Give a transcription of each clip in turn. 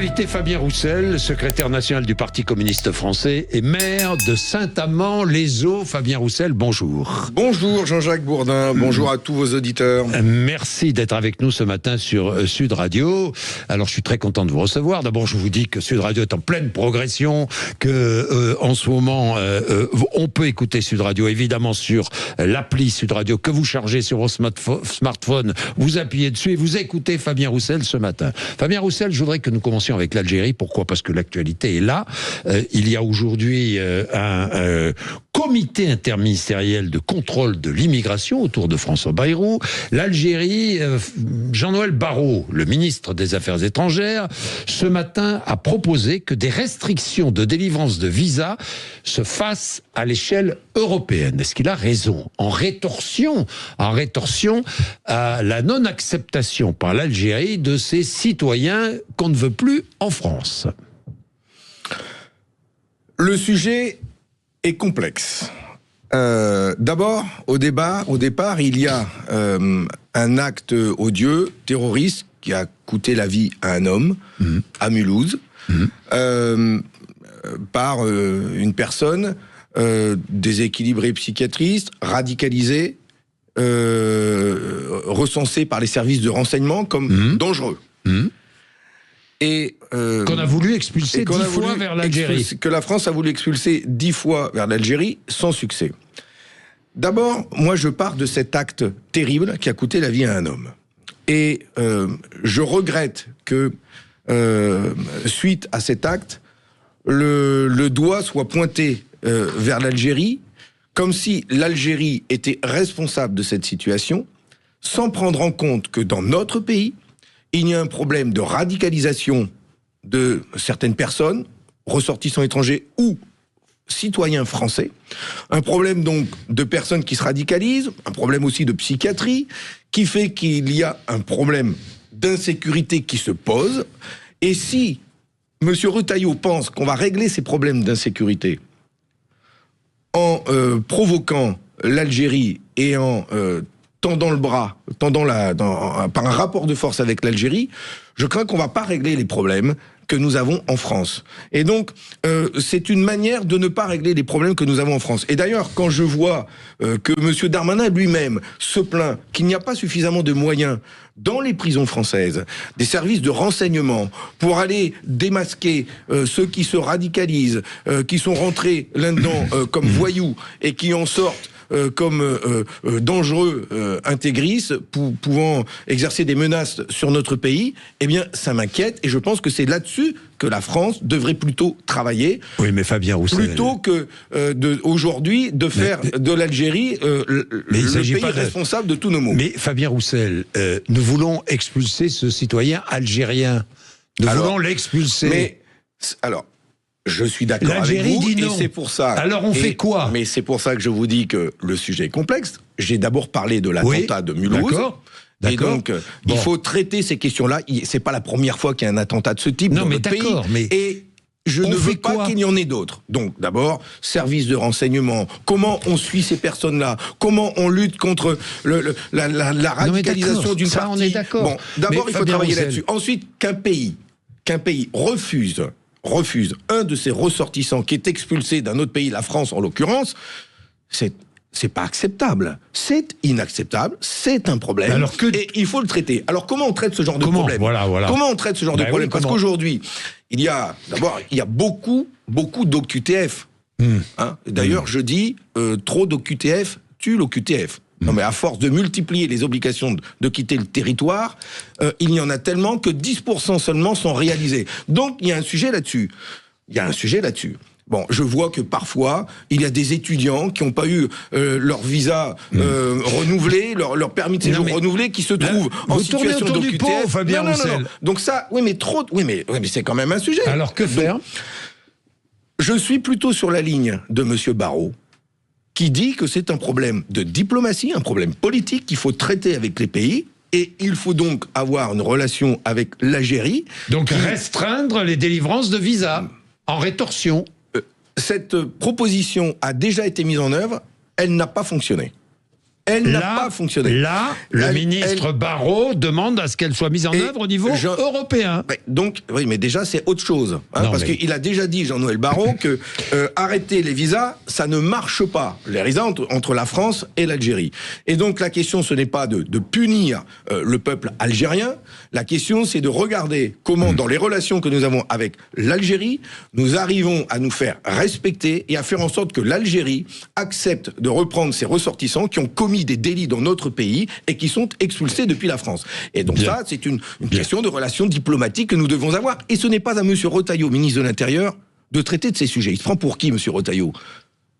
invité Fabien Roussel, secrétaire national du Parti communiste français et maire de Saint-Amand-les-Eaux. Fabien Roussel, bonjour. Bonjour Jean-Jacques Bourdin, bonjour à tous vos auditeurs. Merci d'être avec nous ce matin sur Sud Radio. Alors je suis très content de vous recevoir. D'abord je vous dis que Sud Radio est en pleine progression, que en ce moment on peut écouter Sud Radio évidemment sur l'appli Sud Radio que vous chargez sur vos smartphones, vous appuyez dessus et vous écoutez Fabien Roussel ce matin. Fabien Roussel, je voudrais que nous commencions avec l'Algérie. Pourquoi ? Parce que l'actualité est là. Il y a aujourd'hui un comité interministériel de contrôle de l'immigration autour de François Bayrou. L'Algérie, Jean-Noël Barrot, le ministre des Affaires étrangères, ce matin a proposé que des restrictions de délivrance de visas se fassent à l'échelle européenne. Est-ce qu'il a raison ? En rétorsion à la non-acceptation par l'Algérie de ses citoyens qu'on ne veut plus en France. Le sujet est complexe. D'abord, au départ, il y a un acte odieux, terroriste, qui a coûté la vie à un homme, à Mulhouse, par une personne déséquilibrée psychiatriste, radicalisée, recensée par les services de renseignement comme dangereux. Et qu'on a voulu expulser 10 fois vers l'Algérie. Que la France a voulu expulser 10 fois vers l'Algérie, sans succès. D'abord, moi je pars de cet acte terrible qui a coûté la vie à un homme. Et je regrette que, suite à cet acte, le doigt soit pointé vers l'Algérie, comme si l'Algérie était responsable de cette situation, sans prendre en compte que dans notre pays, il y a un problème de radicalisation de certaines personnes, ressortissants étrangers ou citoyens français, un problème donc de personnes qui se radicalisent, un problème aussi de psychiatrie, qui fait qu'il y a un problème d'insécurité qui se pose. Et si M. Retailleau pense qu'on va régler ces problèmes d'insécurité en provoquant l'Algérie et en tendant le bras, par un rapport de force avec l'Algérie, je crains qu'on ne va pas régler les problèmes que nous avons en France. Et donc, c'est une manière de ne pas régler les problèmes que nous avons en France. Et d'ailleurs, quand je vois que M. Darmanin lui-même se plaint qu'il n'y a pas suffisamment de moyens dans les prisons françaises, des services de renseignement, pour aller démasquer ceux qui se radicalisent, qui sont rentrés là-dedans comme voyous et qui en sortent comme dangereux intégristes, pouvant exercer des menaces sur notre pays, eh bien, ça m'inquiète, et je pense que c'est là-dessus que la France devrait plutôt travailler. Oui, mais Fabien Roussel, plutôt que aujourd'hui de faire de l'Algérie le pays responsable de tous nos maux. Mais Fabien Roussel, nous voulons expulser ce citoyen algérien. Nous voulons l'expulser. Mais alors. Je suis d'accord avec vous, et c'est pour ça... Alors on fait quoi ? Mais c'est pour ça que je vous dis que le sujet est complexe. J'ai d'abord parlé de l'attentat de Mulhouse. D'accord. Et donc, il faut traiter ces questions-là. C'est pas la première fois qu'il y a un attentat de ce type dans notre pays. Et je ne veux pas qu'il y en ait d'autres. Donc, d'abord, service de renseignement. Comment on suit ces personnes-là ? Comment on lutte contre la radicalisation d'une partie ? On est d'accord. Bon, d'abord, il faut travailler là-dessus. Ensuite, qu'un pays refuse un de ses ressortissants qui est expulsé d'un autre pays, la France en l'occurrence, c'est pas acceptable. C'est inacceptable, c'est un problème, et il faut le traiter. Alors comment on traite ce genre de problème ? Comment on traite ce genre de problème ? Parce qu'aujourd'hui, il y a beaucoup d'OQTF. D'ailleurs, je dis, trop d'OQTF tue l'OQTF. Non, mais à force de multiplier les obligations de quitter le territoire, il y en a tellement que 10% seulement sont réalisés. Donc, il y a un sujet là-dessus. Bon, je vois que parfois, il y a des étudiants qui n'ont pas eu leur visa renouvelé, leur permis de séjour renouvelé, qui se trouvent en situation d'OQTF. Fabien Roussel. Donc ça, mais c'est quand même un sujet. Alors que faire ? Donc, je suis plutôt sur la ligne de M. Barrot, qui dit que c'est un problème de diplomatie, un problème politique qu'il faut traiter avec les pays, et il faut donc avoir une relation avec l'Algérie. Donc restreindre les délivrances de visas, en rétorsion. Cette proposition a déjà été mise en œuvre, elle n'a pas fonctionné. Elle n'a pas fonctionné. Là, le ministre Barrot demande à ce qu'elle soit mise en œuvre au niveau européen. Donc, oui, mais déjà, c'est autre chose. Parce qu'il a déjà dit, Jean-Noël Barrot, que arrêter les visas, ça ne marche pas. Les visas entre la France et l'Algérie. Et donc, la question, ce n'est pas de punir le peuple algérien. La question, c'est de regarder comment, dans les relations que nous avons avec l'Algérie, nous arrivons à nous faire respecter et à faire en sorte que l'Algérie accepte de reprendre ses ressortissants qui ont commis des délits dans notre pays et qui sont expulsés depuis la France. Et donc ça, c'est une question de relations diplomatiques que nous devons avoir. Et ce n'est pas à M. Retailleau, ministre de l'Intérieur, de traiter de ces sujets. Il se prend pour qui, M. Retailleau ?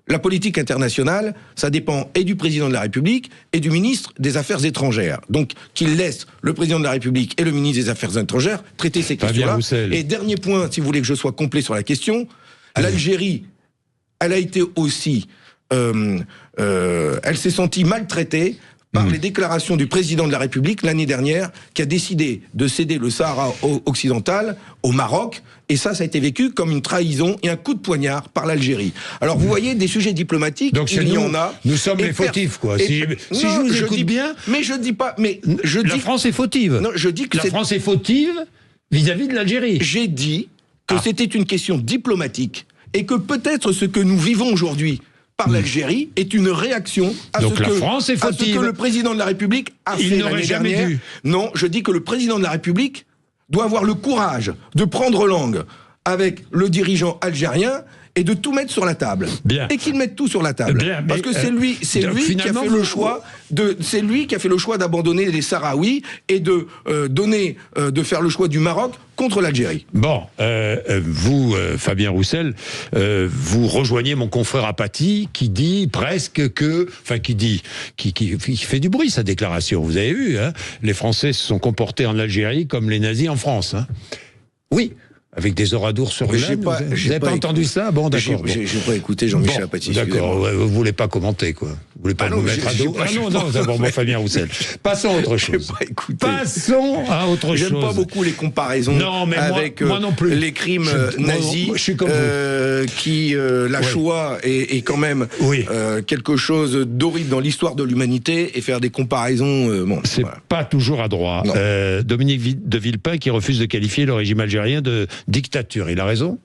La politique internationale, ça dépend et du président de la République et du ministre des Affaires étrangères. Donc, qu'il laisse le président de la République et le ministre des Affaires étrangères traiter ces questions-là. Et dernier point, si vous voulez que je sois complet sur la question, l'Algérie, elle a été aussi... elle s'est sentie maltraitée par les déclarations du président de la République l'année dernière, qui a décidé de céder le Sahara occidental au Maroc, et ça a été vécu comme une trahison et un coup de poignard par l'Algérie. Alors vous voyez, des sujets diplomatiques, donc il y en a. Nous sommes les fautifs, quoi. Si je vous écoute bien... Mais je dis pas... Mais je dis, la France est fautive. Non, je dis que la France est fautive vis-à-vis de l'Algérie. J'ai dit que c'était une question diplomatique, et que peut-être ce que nous vivons aujourd'hui par l'Algérie est une réaction à ce que le président de la République a fait l'année dernière. Non, je dis que le président de la République doit avoir le courage de prendre langue avec le dirigeant algérien et de tout mettre sur la table. Bien. Et qu'il mette tout sur la table. Bien, parce que c'est lui qui a fait le choix d'abandonner les Sahraouis et de faire le choix du Maroc contre l'Algérie. Bon, vous, Fabien Roussel, vous rejoignez mon confrère Apathy qui dit presque que, enfin qui fait du bruit sa déclaration. Vous avez vu, hein, les Français se sont comportés en Algérie comme les nazis en France. Hein. Oui. Avec des oradours sur le Vous n'avez pas entendu ça? Bon, d'accord. J'ai pas écouté Jean-Michel Apathy. D'accord, vous voulez pas commenter, quoi. Vous voulez pas nous mettre à dos. Non, d'abord, moi, Fabien Roussel. Passons à autre chose. Passons à autre chose. J'aime pas beaucoup les comparaisons avec moi non plus. Les crimes nazis. Je suis comme vous. La Shoah est quand même quelque chose d'horrible dans l'histoire de l'humanité, et faire des comparaisons... c'est pas toujours adroit. Dominique de Villepin qui refuse de qualifier le régime algérien de dictature. Il a raison?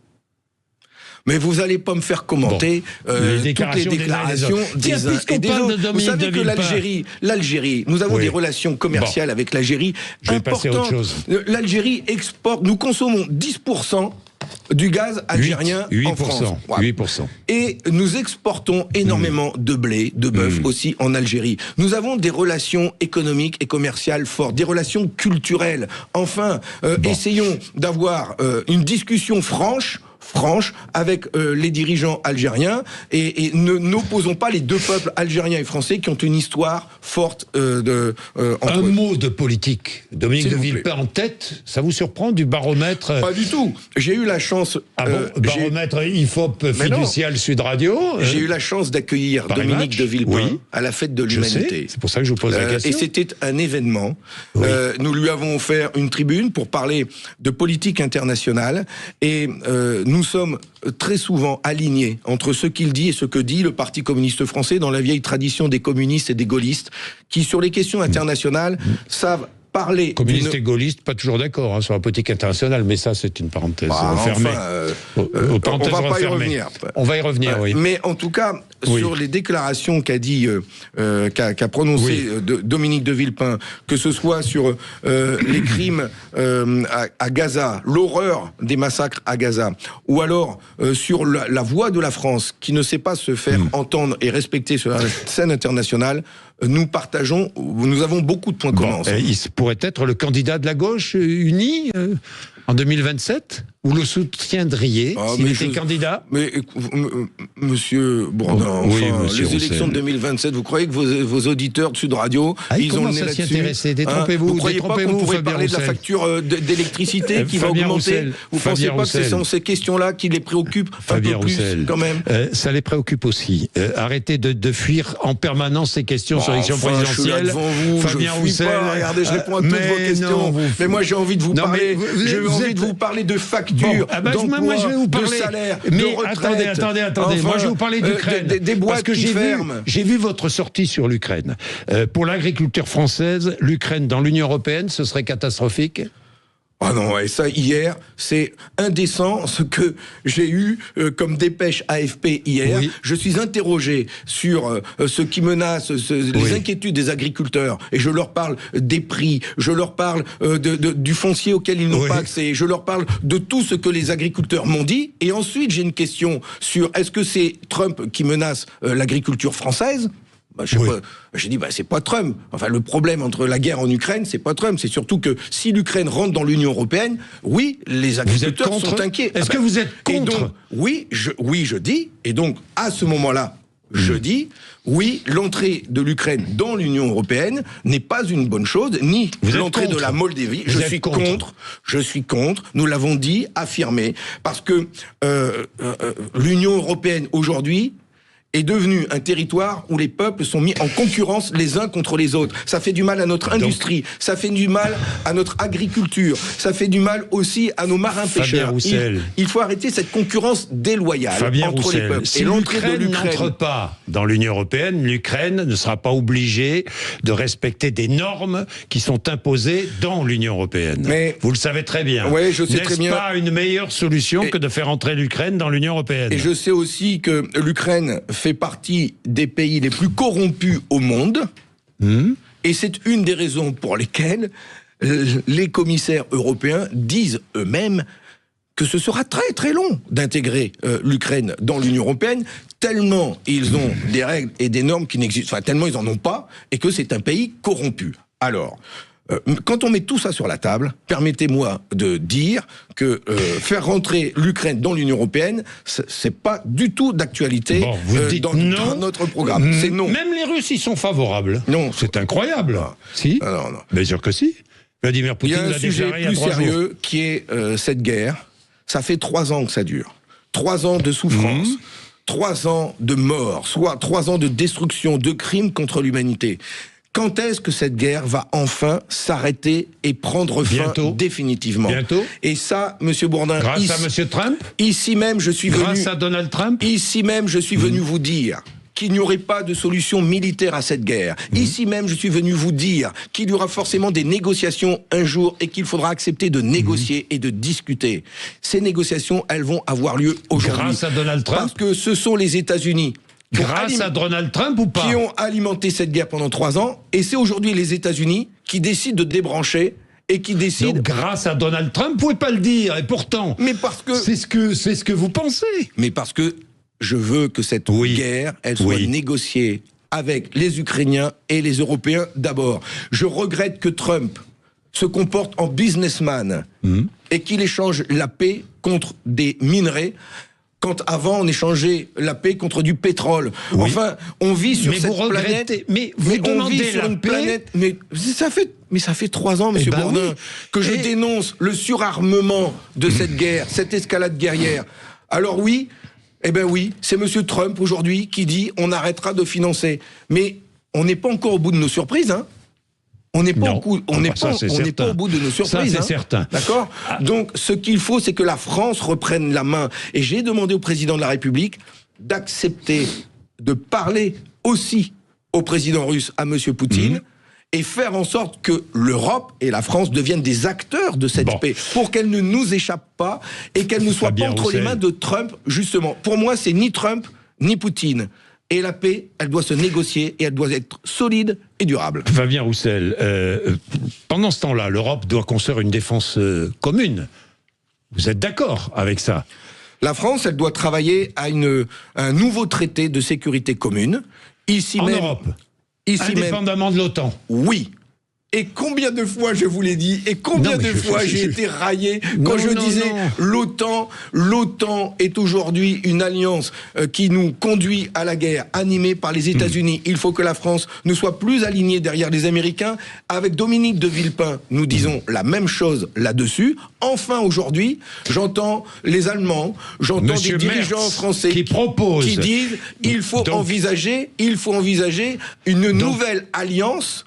Mais vous n'allez pas me faire commenter toutes les déclarations des uns et des autres. Vous savez que l'Algérie, nous avons des relations commerciales avec l'Algérie importantes. L'Algérie exporte, nous consommons 10% du gaz algérien 8%, en France. 8%. Et nous exportons énormément de blé, de bœuf aussi en Algérie. Nous avons des relations économiques et commerciales fortes, des relations culturelles. Enfin, essayons d'avoir une discussion franche avec les dirigeants algériens, et n'opposons pas les deux peuples algériens et français qui ont une histoire forte entre eux. Mot de politique. Dominique de Villepin en tête, ça vous surprend du baromètre? Pas du tout. J'ai eu la chance... baromètre IFOP fiducial Sud Radio. J'ai eu la chance d'accueillir Dominique de Villepin à la fête de l'Humanité. C'est pour ça que je vous pose la question. Et c'était un événement. Nous lui avons offert une tribune pour parler de politique internationale, et nous sommes très souvent alignés entre ce qu'il dit et ce que dit le Parti communiste français, dans la vieille tradition des communistes et des gaullistes, qui sur les questions internationales savent parler... Communistes et gaullistes, pas toujours d'accord sur la politique internationale, mais ça c'est une parenthèse fermée. On va pas y revenir. On va y revenir, oui. Mais en tout cas, sur les déclarations qu'a prononcées Dominique de Villepin, que ce soit sur les crimes à Gaza, l'horreur des massacres à Gaza, ou alors sur la voix de la France, qui ne sait pas se faire entendre et respecter sur la scène internationale, nous avons beaucoup de points communs. Il pourrait être le candidat de la gauche unie en 2027? Vous le soutiendriez s'il était candidat? Mais monsieur Bourdin, les élections de 2027, vous croyez que vos auditeurs de Sud Radio, ils ont le nez là-dessus? Détrompez-vous. Vous croyez pas qu'on pourrait parler de la facture d'électricité qui va augmenter? Vous pensez pas que ce sont ces questions-là qui les préoccupent un peu plus quand même? Ça les préoccupe aussi. Arrêtez de fuir en permanence ces questions sur l'élection présidentielle. Je suis là devant vous, Fabien Roussel. Regardez, je réponds à toutes vos questions. Mais moi j'ai envie de vous parler. J'ai envie envie de vous parler de factures, d'emploi, moi, je vais vous parler, de salaire, mais de retraite. Attendez. Enfin, moi, je vais vous parler d'Ukraine. Des boîtes parce que qui ferment. j'ai vu votre sortie sur l'Ukraine. Pour l'agriculture française, l'Ukraine dans l'Union européenne, ce serait catastrophique? Ah non, et ça, hier, c'est indécent ce que j'ai eu comme dépêche AFP hier. Oui. Je suis interrogé sur ce qui menace les inquiétudes des agriculteurs, et je leur parle des prix, je leur parle du foncier auquel ils n'ont pas accès, je leur parle de tout ce que les agriculteurs m'ont dit, et ensuite j'ai une question sur est-ce que c'est Trump qui menace l'agriculture française? J'ai dit, c'est pas Trump. Enfin, le problème entre la guerre en Ukraine, c'est pas Trump. C'est surtout que si l'Ukraine rentre dans l'Union européenne, oui, les agriculteurs sont inquiets. Est-ce que vous êtes contre? Et donc, oui, je dis. Et donc, à ce moment-là, je dis, oui, l'entrée de l'Ukraine dans l'Union européenne n'est pas une bonne chose, ni l'entrée de la Moldavie. Je suis contre. Nous l'avons dit, affirmé. Parce que l'Union européenne, aujourd'hui, est devenu un territoire où les peuples sont mis en concurrence les uns contre les autres. Ça fait du mal à notre industrie, ça fait du mal à notre agriculture, ça fait du mal aussi à nos marins-pêcheurs. Il faut arrêter cette concurrence déloyale entre les peuples. Si l'Ukraine n'entre pas dans l'Union européenne, l'Ukraine ne sera pas obligée de respecter des normes qui sont imposées dans l'Union européenne. Mais vous le savez très bien. Oui, je sais très bien. N'est-ce pas une meilleure solution que de faire entrer l'Ukraine dans l'Union européenne? Et je sais aussi que l'Ukraine fait partie des pays les plus corrompus au monde. Et c'est une des raisons pour lesquelles les commissaires européens disent eux-mêmes que ce sera très très long d'intégrer l'Ukraine dans l'Union européenne, tellement ils ont des règles et des normes qui n'existent, enfin tellement ils en ont pas, et que c'est un pays corrompu. Alors, quand on met tout ça sur la table, permettez-moi de dire que faire rentrer l'Ukraine dans l'Union européenne, c'est pas du tout d'actualité dans notre programme. C'est non. Même les Russes y sont favorables. Non. C'est incroyable. Non. Si. Non. Bien sûr que si. Vladimir Poutine l'a déclaré il y a 3 jours. Il y a un sujet plus sérieux qui est cette guerre. Ça fait 3 ans que ça dure. 3 ans de souffrance. 3 ans de mort. Soit 3 ans de destruction, de crimes contre l'humanité. Quand est-ce que cette guerre va enfin s'arrêter et prendre fin définitivement? Bientôt. Et ça, Monsieur Bourdin, grâce à Monsieur Trump, ici même, je suis venu. Grâce à Donald Trump, ici même, je suis venu vous dire qu'il n'y aurait pas de solution militaire à cette guerre. Ici même, je suis venu vous dire qu'il y aura forcément des négociations un jour et qu'il faudra accepter de négocier et de discuter. Ces négociations, elles vont avoir lieu aujourd'hui. Grâce à Donald Trump. Parce que ce sont les États-Unis. Grâce à Donald Trump ou pas? Qui ont alimenté cette guerre pendant 3 ans, et c'est aujourd'hui les États-Unis qui décident de débrancher et qui décident. Donc, grâce à Donald Trump, vous pouvez pas le dire, et pourtant. Mais parce que c'est ce que vous pensez. Mais parce que je veux que cette guerre, elle soit négociée avec les Ukrainiens et les Européens d'abord. Je regrette que Trump se comporte en businessman et qu'il échange la paix contre des minerais. Quand avant on échangeait la paix contre du pétrole. Enfin, on vit sur cette planète. Mais on vit sur une planète. Mais ça fait 3 ans, Monsieur Bourdin, que je dénonce le surarmement de cette guerre, cette escalade guerrière. Alors oui, c'est Monsieur Trump aujourd'hui qui dit on arrêtera de financer. Mais on n'est pas encore au bout de nos surprises, hein. On n'est pas, pas au bout de nos surprises. Ça, c'est certain. D'accord ? Donc, ce qu'il faut, c'est que la France reprenne la main. Et j'ai demandé au président de la République d'accepter de parler aussi au président russe, à monsieur Poutine, et faire en sorte que l'Europe et la France deviennent des acteurs de cette paix, pour qu'elle ne nous échappe pas et qu'elle ne soit pas entre les mains de Trump, justement. Pour moi, c'est ni Trump, ni Poutine. Et la paix, elle doit se négocier et elle doit être solide et durable. Fabien Roussel, pendant ce temps-là, l'Europe doit construire une défense commune. Vous êtes d'accord avec ça? La France, elle doit travailler à un nouveau traité de sécurité commune. Ici en même, Europe, ici indépendamment de l'OTAN. Oui. Et combien de fois je vous l'ai dit, et combien de fois j'ai été raillé quand je disais l'OTAN est aujourd'hui une alliance qui nous conduit à la guerre, animée par les États-Unis. Il faut que la France ne soit plus alignée derrière les Américains. Avec Dominique de Villepin, nous disons la même chose là-dessus. Enfin, aujourd'hui, j'entends les Allemands, j'entends des dirigeants français qui disent il faut envisager une nouvelle alliance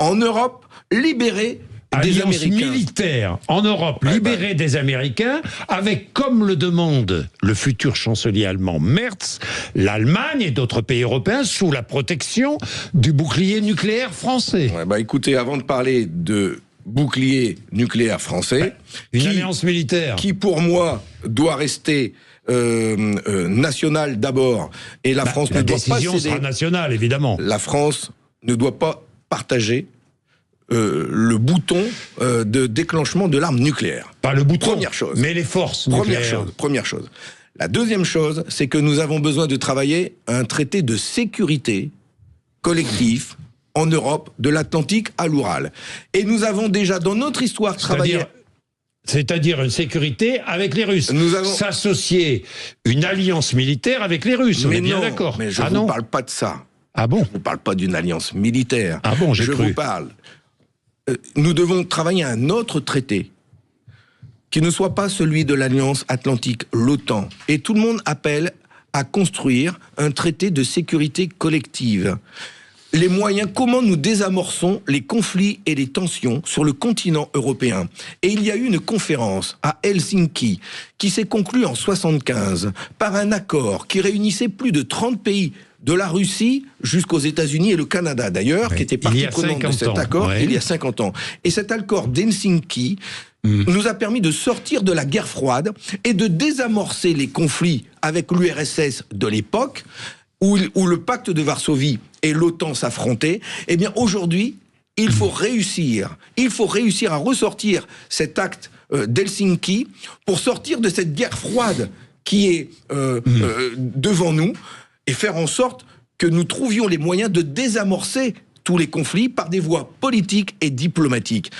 en Europe, libérée alliance militaire en Europe, libérée des Américains, avec, comme le demande le futur chancelier allemand Merz, l'Allemagne et d'autres pays européens sous la protection du bouclier nucléaire français. Écoutez, avant de parler de bouclier nucléaire français, une alliance militaire qui pour moi doit rester nationale d'abord, et la France ne doit pas céder. La décision sera nationale, évidemment. La France ne doit pas partager le bouton de déclenchement de l'arme nucléaire. Pas le bouton, première chose. Mais les forces nucléaires. Première chose. La deuxième chose, c'est que nous avons besoin de travailler un traité de sécurité collectif en Europe, de l'Atlantique à l'Oural. Et nous avons déjà, dans notre histoire, travaillé... C'est-à-dire une sécurité avec les Russes. Nous avons s'associer une alliance militaire avec les Russes. On est bien d'accord. Mais je ne vous parle pas de ça. Ah bon? Je ne vous parle pas d'une alliance militaire. Ah bon, j'ai cru. Je vous parle. Nous devons travailler un autre traité qui ne soit pas celui de l'Alliance Atlantique, l'OTAN. Et tout le monde appelle à construire un traité de sécurité collective. Les moyens, comment nous désamorçons les conflits et les tensions sur le continent européen. Et il y a eu une conférence à Helsinki qui s'est conclue en 1975 par un accord qui réunissait plus de 30 pays, de la Russie jusqu'aux États-Unis et le Canada d'ailleurs, qui était partie prenante de cet accord il y a 50 ans. Et cet accord d'Helsinki nous a permis de sortir de la guerre froide et de désamorcer les conflits avec l'URSS de l'époque, où le pacte de Varsovie et l'OTAN s'affrontaient. Eh bien aujourd'hui, il faut réussir à ressortir cet acte d'Helsinki pour sortir de cette guerre froide qui est devant nous et faire en sorte que nous trouvions les moyens de désamorcer tous les conflits par des voies politiques et diplomatiques.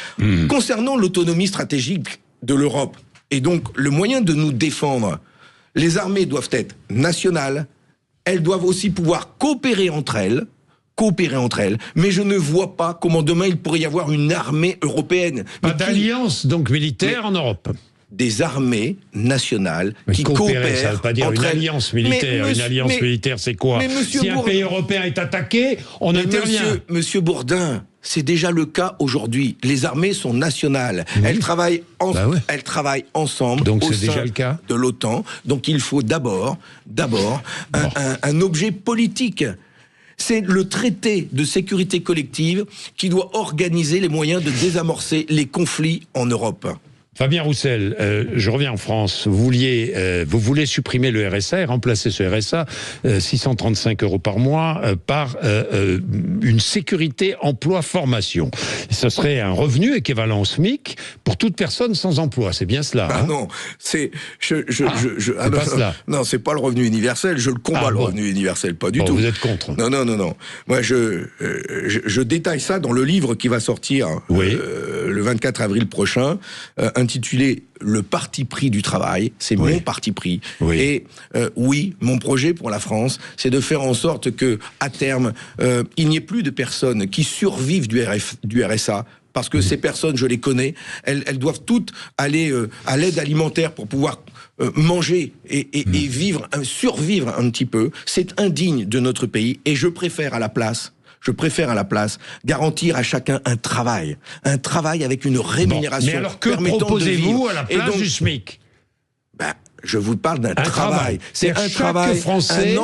Concernant l'autonomie stratégique de l'Europe, et donc le moyen de nous défendre, les armées doivent être nationales, elles doivent aussi pouvoir coopérer entre elles, mais je ne vois pas comment demain il pourrait y avoir une armée européenne. Pas d'alliance donc militaire en Europe. Des armées nationales qui coopèrent. Ça ne veut pas dire une alliance militaire. Une alliance militaire, c'est quoi? Si un pays européen est attaqué, on n'intervient. Monsieur Bourdin, c'est déjà le cas aujourd'hui. Les armées sont nationales. Elles travaillent ensemble donc au sein déjà le cas de l'OTAN. Donc il faut d'abord un objet politique. C'est le traité de sécurité collective qui doit organiser les moyens de désamorcer les conflits en Europe. Fabien Roussel, je reviens en France. Vous voulez supprimer le RSA et remplacer ce RSA, 635 € par mois, par une sécurité emploi-formation. Ce serait un revenu équivalent au SMIC pour toute personne sans emploi. C'est bien cela. Non, c'est pas cela. Non, c'est pas le revenu universel. Je le combats le revenu universel, pas du tout. Vous êtes contre. Non. Moi, je détaille ça dans le livre qui va sortir le 24 avril prochain. Intitulé « Le parti pris du travail », c'est mon parti pris. Et mon projet pour la France, c'est de faire en sorte que, à terme, il n'y ait plus de personnes qui survivent du RSA, parce que ces personnes, je les connais, elles doivent toutes aller à l'aide alimentaire pour pouvoir manger et survivre un petit peu. C'est indigne de notre pays, et je préfère à la place garantir à chacun un travail avec une rémunération. Mais alors que proposez-vous à la place du SMIC? Je vous parle d'un travail. C'est un travail, un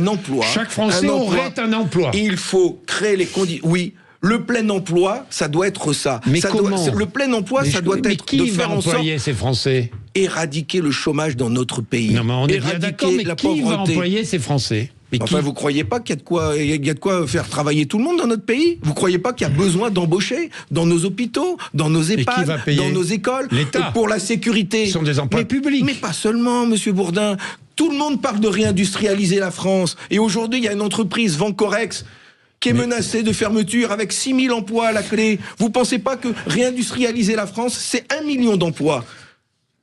emploi. Chaque Français aurait un emploi. Il faut créer les conditions. Oui. Le plein emploi, ça doit être ça. Mais comment? Le plein emploi, ça doit être de faire en sorte ces Français? Éradiquer le chômage dans notre pays. Non, mais on est bien d'accord, mais qui va employer ces Français? Vous croyez pas qu'il y a de quoi faire travailler tout le monde dans notre pays? Vous croyez pas qu'il y a besoin d'embaucher dans nos hôpitaux, dans nos EHPAD, dans nos écoles, pour la sécurité? Ce sont des emplois publics. Mais pas seulement, monsieur Bourdin. Tout le monde parle de réindustrialiser la France. Et aujourd'hui, il y a une entreprise, Vancorex, qui est menacée de fermeture avec 6 000 emplois à la clé. Vous pensez pas que réindustrialiser la France, c'est 1 million d'emplois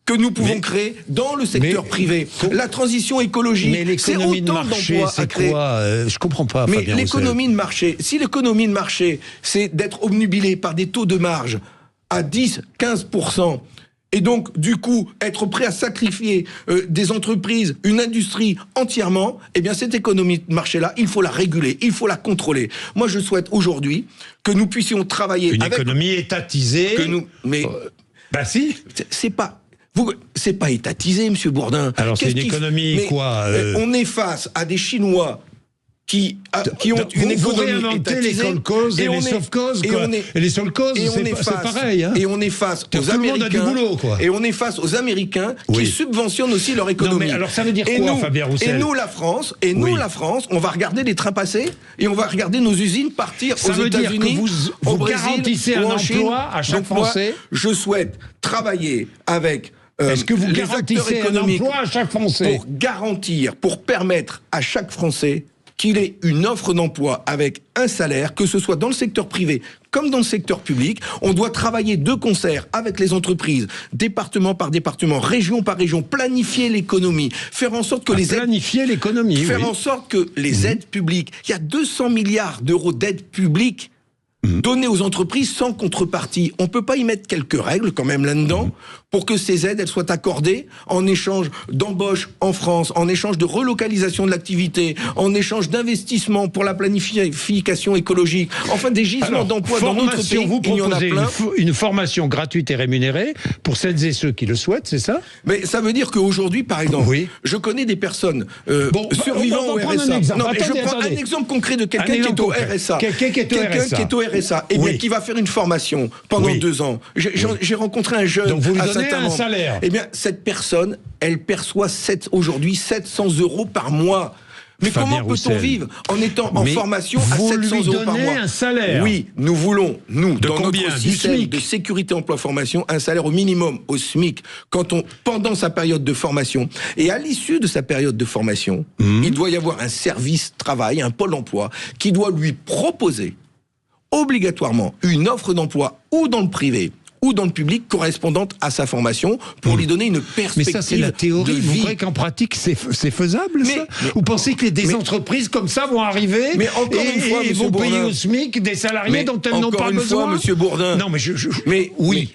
que nous pouvons créer dans le secteur privé. La transition écologique, c'est autant d'emplois à créer. Je comprends pas, mais Fabien l'économie de marché, si l'économie de marché, c'est d'être obnubilé par des taux de marge à 10, 15%, et donc, du coup, être prêt à sacrifier des entreprises, une industrie entièrement, eh bien, cette économie de marché-là, il faut la réguler, il faut la contrôler. Moi, je souhaite aujourd'hui que nous puissions travailler une avec... économie étatisée. Mais... Bah si. C'est pas étatisé, Monsieur Bourdin. Alors c'est une économie quoi On est face à des Chinois qui ont une économie étatisée. Les cause et les sauf-cause, et les seules-causes, c'est pareil. Hein. Et on est face aux Américains. Tout le monde a du boulot, quoi. Et on est face aux Américains qui subventionnent aussi leur économie. Non, mais alors ça veut dire quoi, Fabien Roussel ? Et nous, la France, on va regarder les trains passer et on va regarder nos usines partir aux États-Unis, au Brésil, garantissez un emploi à chaque Français. Je souhaite travailler avec est-ce que vous garantissez un emploi à chaque Français ? Pour permettre à chaque Français qu'il ait une offre d'emploi avec un salaire, que ce soit dans le secteur privé comme dans le secteur public. On doit travailler de concert avec les entreprises, département par département, région par région, planifier l'économie, faire en sorte que en sorte que les aides publiques, il y a 200 milliards d'euros d'aides publiques données aux entreprises sans contrepartie. On peut pas y mettre quelques règles quand même là-dedans pour que ces aides elles soient accordées en échange d'embauche en France, en échange de relocalisation de l'activité, en échange d'investissement pour la planification écologique, enfin des gisements d'emplois dans notre pays. Vous proposez une formation gratuite et rémunérée pour celles et ceux qui le souhaitent, c'est ça ? Mais ça veut dire qu'aujourd'hui, par exemple, je connais des personnes survivant au RSA. Je prends un exemple concret de quelqu'un qui est au RSA. Quelqu'un qui est au RSA, et bien qui va faire une formation pendant 2 ans. J'ai rencontré un jeune. Donc vous lui donnez un salaire. Eh bien, cette personne, elle perçoit aujourd'hui 700 € par mois. Mais Fabien comment peut-on vivre en étant en formation à 700 € par mois ? Vous lui donnez un salaire. Oui, nous voulons, dans combien ? notre système de sécurité emploi-formation, un salaire au minimum, au SMIC, pendant sa période de formation. Et à l'issue de sa période de formation, il doit y avoir un service travail, un pôle emploi, qui doit lui proposer obligatoirement une offre d'emploi ou dans le privé ou dans le public correspondante à sa formation pour lui donner une perspective. Mais ça, c'est la théorie. Vous croyez qu'en pratique, c'est faisable, ça ? Vous pensez que des entreprises comme ça vont arriver et vont payer au SMIC des salariés dont elles n'ont pas besoin ? Encore une fois, Monsieur Bourdin. Non, mais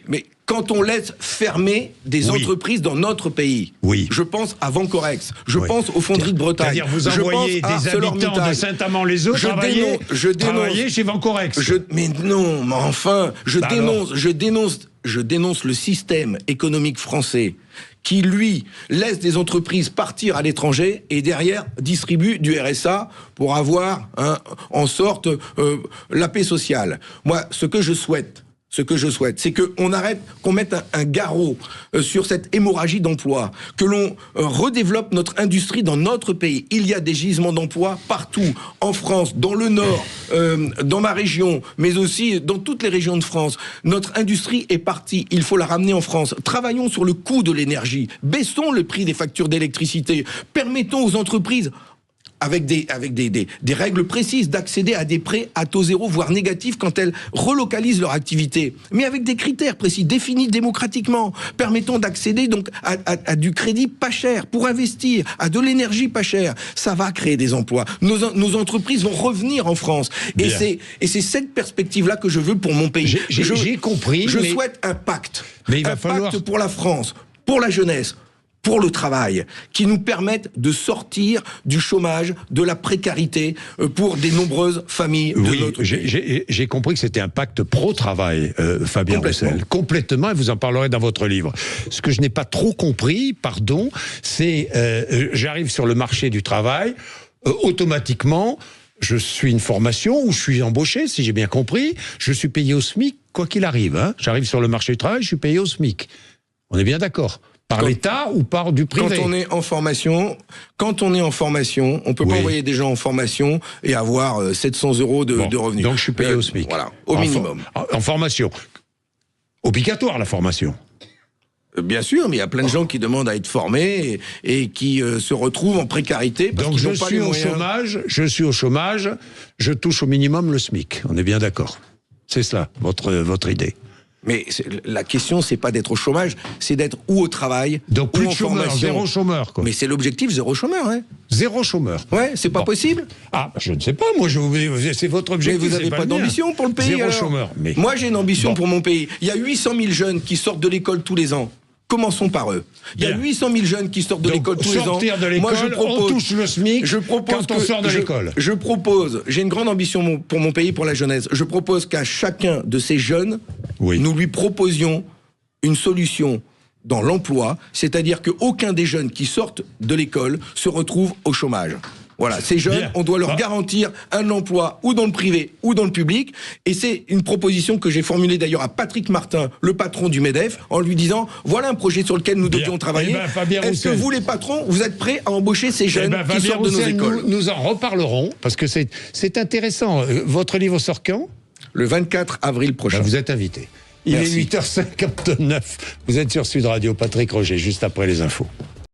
mais quand on laisse fermer des entreprises dans notre pays, je pense à Vancorex, je pense aux fonderies de Bretagne. C'est-à-dire vous envoyez des habitants de Saint-Amand-les-Eaux travailler chez Vancorex. Mais non, mais enfin, je dénonce le système économique français qui, lui, laisse des entreprises partir à l'étranger et derrière distribue du RSA pour avoir en sorte la paix sociale. Moi, ce que je souhaite, c'est qu'on mette un garrot sur cette hémorragie d'emploi, que l'on redéveloppe notre industrie dans notre pays. Il y a des gisements d'emploi partout, en France, dans le Nord, dans ma région, mais aussi dans toutes les régions de France. Notre industrie est partie, il faut la ramener en France. Travaillons sur le coût de l'énergie, baissons le prix des factures d'électricité, permettons aux entreprises avec des règles précises d'accéder à des prêts à taux zéro, voire négatifs quand elles relocalisent leur activité. Mais avec des critères précis, définis démocratiquement, permettant d'accéder donc à du crédit pas cher pour investir, à de l'énergie pas chère. Ça va créer des emplois. Nos entreprises vont revenir en France. Et c'est cette perspective-là que je veux pour mon pays. J'ai compris. Je souhaite un pacte. Mais il va falloir... pacte pour la France, pour la jeunesse, pour le travail, qui nous permettent de sortir du chômage, de la précarité pour des nombreuses familles de notre pays. J'ai compris que c'était un pacte pro-travail, Fabien Roussel. Complètement, et vous en parlerez dans votre livre. Ce que je n'ai pas trop compris, c'est j'arrive sur le marché du travail, automatiquement, je suis une formation où je suis embauché, si j'ai bien compris, je suis payé au SMIC, quoi qu'il arrive. Hein. J'arrive sur le marché du travail, je suis payé au SMIC. On est bien d'accord ? Par l'État ou par du privé ? Quand on est en formation, on peut pas envoyer des gens en formation et avoir 700 € de revenus. Donc je suis payé au SMIC. Voilà, au minimum. En formation. Obligatoire la formation. Bien sûr, mais il y a plein de gens qui demandent à être formés et qui se retrouvent en précarité parce qu'ils n'ont pas les moyens. Je suis au chômage, je touche au minimum le SMIC. On est bien d'accord. C'est cela, votre idée. Mais la question, c'est pas d'être au chômage, c'est d'être ou au travail, donc plus ou en de chômeurs, formation. Zéro chômeur, quoi. Mais c'est l'objectif, zéro chômeur, hein. Zéro chômeur. Ouais, c'est pas possible. Ah, je ne sais pas, moi, c'est votre objectif. Mais vous n'avez pas d'ambition pour le pays, Zéro chômeur. Mais... Moi, j'ai une ambition pour mon pays. Il y a 800 000 jeunes qui sortent de l'école tous les ans. Commençons par eux. Il y a 800 000 jeunes qui sortent de l'école tous les ans. Sortir de l'école, on touche le SMIC quand on sort de l'école. Je propose, j'ai une grande ambition pour mon pays, pour la jeunesse. Je propose qu'à chacun de ces jeunes, nous lui proposions une solution dans l'emploi, c'est-à-dire qu'aucun des jeunes qui sortent de l'école se retrouve au chômage. Voilà, ces jeunes, on doit leur garantir un emploi ou dans le privé ou dans le public. Et c'est une proposition que j'ai formulée d'ailleurs à Patrick Martin, le patron du MEDEF, en lui disant, voilà un projet sur lequel nous devions travailler. Est-ce que vous, les patrons, vous êtes prêts à embaucher ces jeunes qui sortent de nos écoles? Nous en reparlerons, parce que c'est intéressant. Votre livre sort quand? Le 24 avril prochain. Vous êtes invité. Il est 8h59. Vous êtes sur Sud Radio. Patrick Roger, juste après les infos.